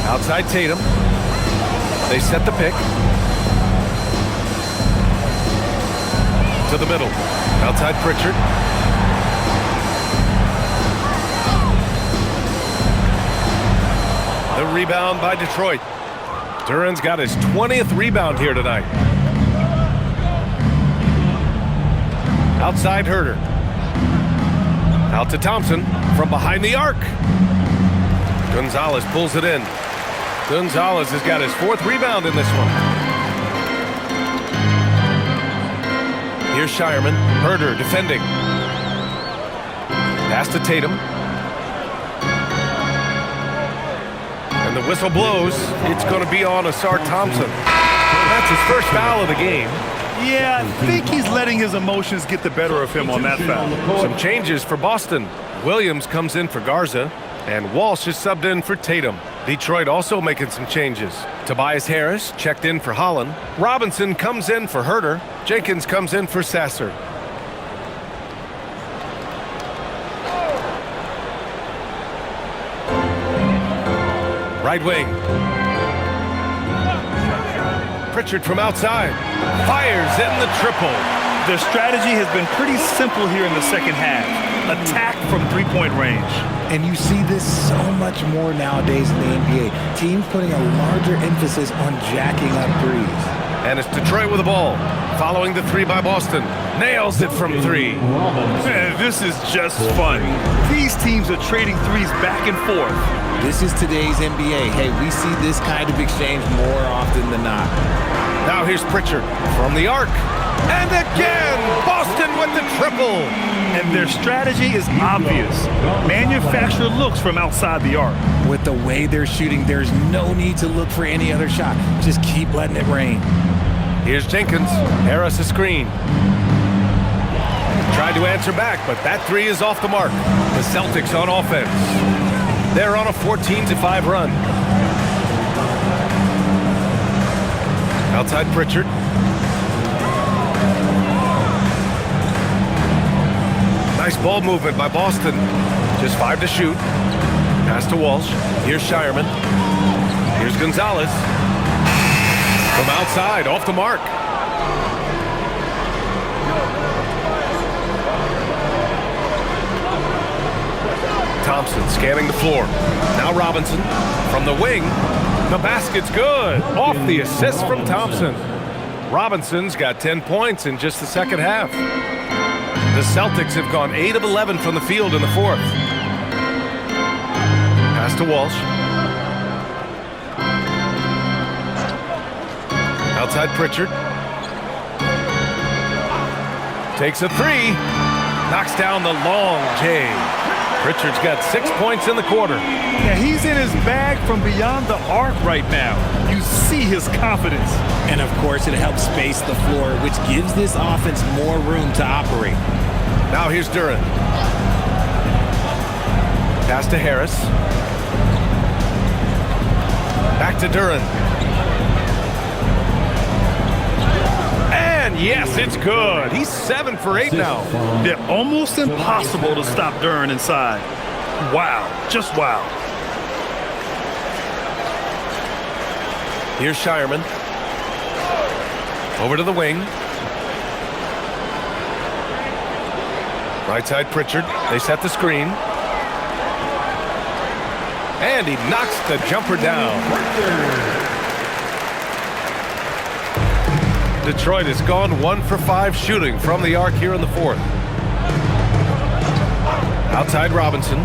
Outside Tatum. They set the pick. To the middle. Outside Pritchard. rebound by Detroit. Duran's got his 20th rebound here tonight. Outside Herder. Out to Thompson from behind the arc. Gonzalez pulls it in. Gonzalez has got his 4th rebound in this one. Here's Shireman. Herder defending. Pass to Tatum. And the whistle blows. It's going to be on Asar Thompson. That's his first foul of the game. Yeah, I think he's letting his emotions get the better of him on that foul. Some changes for Boston. Williams comes in for Garza, and Walsh is subbed in for Tatum. Detroit also making some changes. Tobias Harris checked in for Holland. Robinson comes in for Herder. Jenkins comes in for Sasser. Right wing. Pritchard from outside. Fires in the triple. Their strategy has been pretty simple here in the second half. Attack from three-point range. And you see this so much more nowadays in the NBA. Teams putting a larger emphasis on jacking up threes. And it's Detroit with the ball. Following the 3 by Boston. Nails it from 3. Man, this is just fun. These teams are trading threes back and forth. This is today's NBA. Hey, we see this kind of exchange more often than not. Now here's Pritchard from the arc. And again, Boston with the triple. And their strategy is obvious. Manufacture looks from outside the arc. With the way they're shooting, there's no need to look for any other shot. Just keep letting it rain. Here's Jenkins. Harris a screen. Tried to answer back, but that 3 is off the mark. The Celtics on offense. They're on a 14-5 run. Outside Pritchard. Nice ball movement by Boston. Just 5 to shoot. Pass to Walsh. Here's Shireman. Here's Gonzalez. From outside, off the mark. Thompson scanning the floor. Now Robinson from the wing. The basket's good. Off the assist from Thompson. Robinson's got 10 points in just the second half. The Celtics have gone 8 of 11 from the field in the 4th. Pass to Walsh. Outside Pritchard. Takes a 3. Knocks down the long J. Pritchard's got 6 points in the quarter. Yeah, he's in his bag from beyond the arc right now. You see his confidence. And of course, it helps space the floor, which gives this offense more room to operate. Now here's Duran. Pass to Harris. Back to Duran. And yes, it's good. He's 7 for 8 now. They're almost impossible to stop Duran inside. Wow, just wow. Here's Shireman. Over to the wing. Right side Pritchard. They set the screen. And he knocks the jumper down. Detroit has gone 1 for 5 shooting from the arc here in the 4th. Outside Robinson.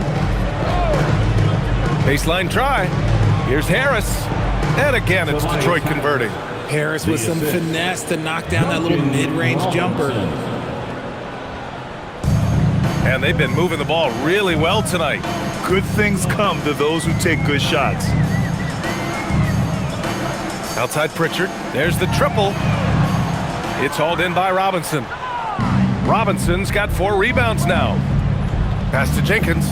Baseline try. Here's Harris. And again, it's Detroit converting. Harris with some finesse to knock down that little mid-range jumper. And they've been moving the ball really well tonight. Good things come to those who take good shots. Outside Pritchard. There's the triple. It's hauled in by Robinson. Robinson's got 4 rebounds now. Pass to Jenkins.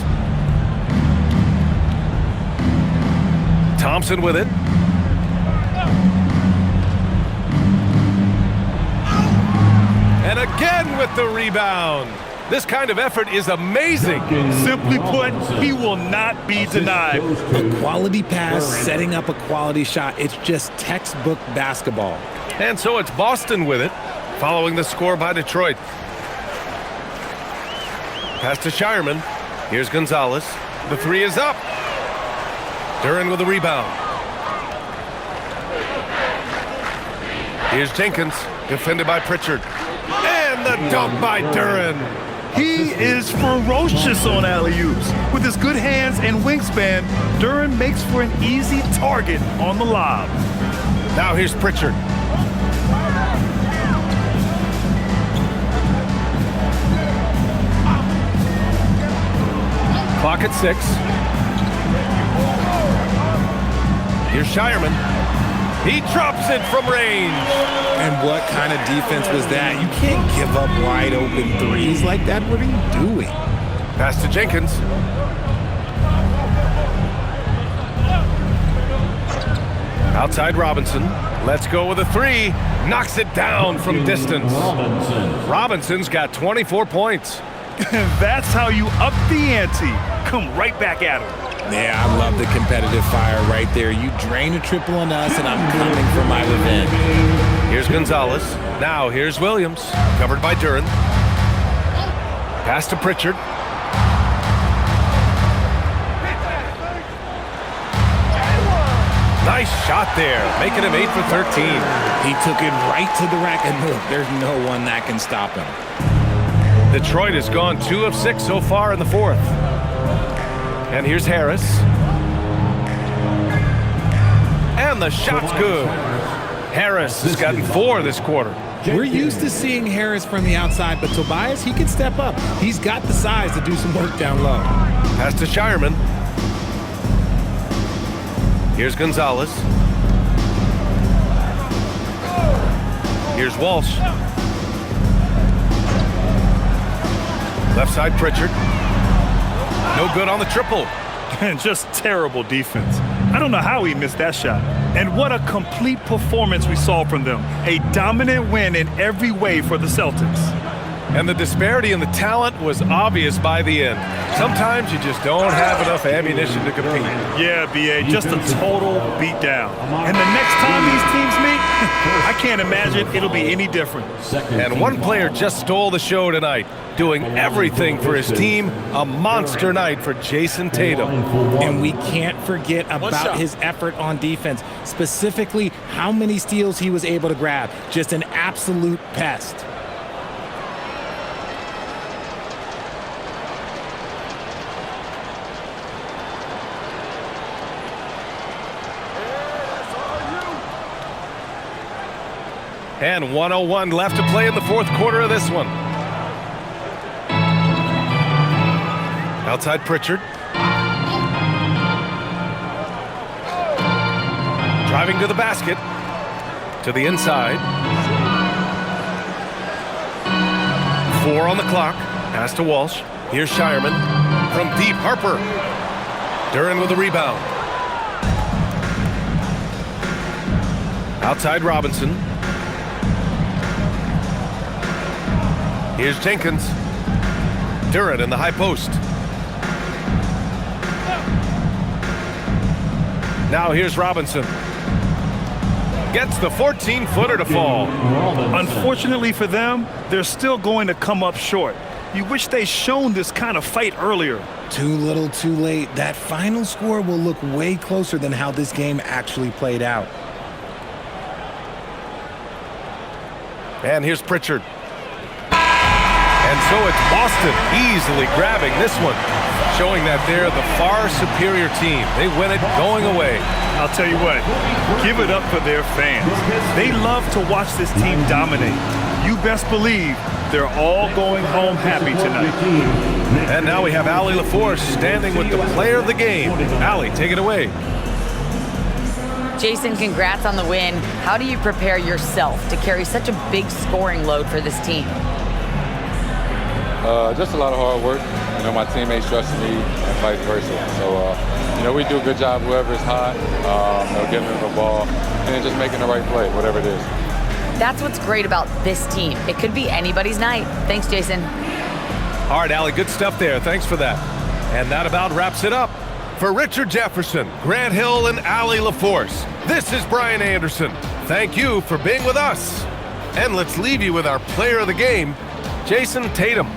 Thompson with it. And again with the rebound. This kind of effort is amazing. Simply put, he will not be denied. A quality pass, setting up a quality shot. It's just textbook basketball. And so it's Boston with it, following the score by Detroit. Pass to Shireman. Here's Gonzalez. The 3 is up. Duren with the rebound. Here's Jenkins, defended by Pritchard. And the dunk by Duren. He is ferocious on alley-oops. With his good hands and wingspan, Duren makes for an easy target on the lob. Now here's Pritchard. Clock at 6. Here's Shireman. He drops it from range. And what kind of defense was that? You can't give up wide open threes like that. What are you doing? Pass to Jenkins. Outside Robinson. Let's go with a 3. Knocks it down from distance. Robinson's got 24 points. That's how you up the ante. Come right back at him. Yeah, I love the competitive fire right there. You drain a triple on us, and I'm coming for my revenge. Here's Gonzalez. Now here's Williams. Covered by Duren. Pass to Pritchard. Nice shot there, making him 8 for 13. He took it right to the rack, and look, there's no one that can stop him. Detroit has gone 2 of 6 so far in the 4th. And here's Harris. And the shot's good. Harris has gotten 4 this quarter. We're used to seeing Harris from the outside, but Tobias, he can step up. He's got the size to do some work down low. Pass to Shireman. Here's Gonzalez. Here's Walsh. Left side Pritchard. No good on the triple. And just terrible defense. I don't know how he missed that shot. And what a complete performance we saw from them. A dominant win in every way for the Celtics. And the disparity in the talent was obvious by the end. Sometimes you just don't have enough ammunition to compete. Yeah, B.A., just a total beatdown. And the next time these teams meet, I can't imagine it'll be any different. And one player just stole the show tonight, doing everything for his team. A monster night for Jason Tatum. And we can't forget about his effort on defense, specifically how many steals he was able to grab. Just an absolute pest. And 101 left to play in the 4th quarter of this one. Outside Pritchard. Driving to the basket. To the inside. 4 on the clock. Pass to Walsh. Here's Shireman. From deep, Harper. Duren with the rebound. Outside Robinson. Here's Jenkins. Duren in the high post. Now here's Robinson. Gets the 14-footer to fall. Unfortunately for them, they're still going to come up short. You wish they'd shown this kind of fight earlier. Too little, too late. That final score will look way closer than how this game actually played out. And here's Pritchard. And so it's Boston easily grabbing this one, showing that they're the far superior team. They win it going away. I'll tell you what, give it up for their fans. They love to watch this team dominate. You best believe they're all going home happy tonight. And now we have Allie LaForce standing with the player of the game. Allie, take it away. Jason, congrats on the win. How do you prepare yourself to carry such a big scoring load for this team? Just a lot of hard work. You know, my teammates trust me and vice versa. So, you know, we do a good job whoever is hot, getting them the ball, and then just making the right play, whatever it is. That's what's great about this team. It could be anybody's night. Thanks, Jason. All right, Allie, good stuff there. Thanks for that. And that about wraps it up. For Richard Jefferson, Grant Hill, and Allie LaForce, this is Brian Anderson. Thank you for being with us. And let's leave you with our player of the game, Jason Tatum.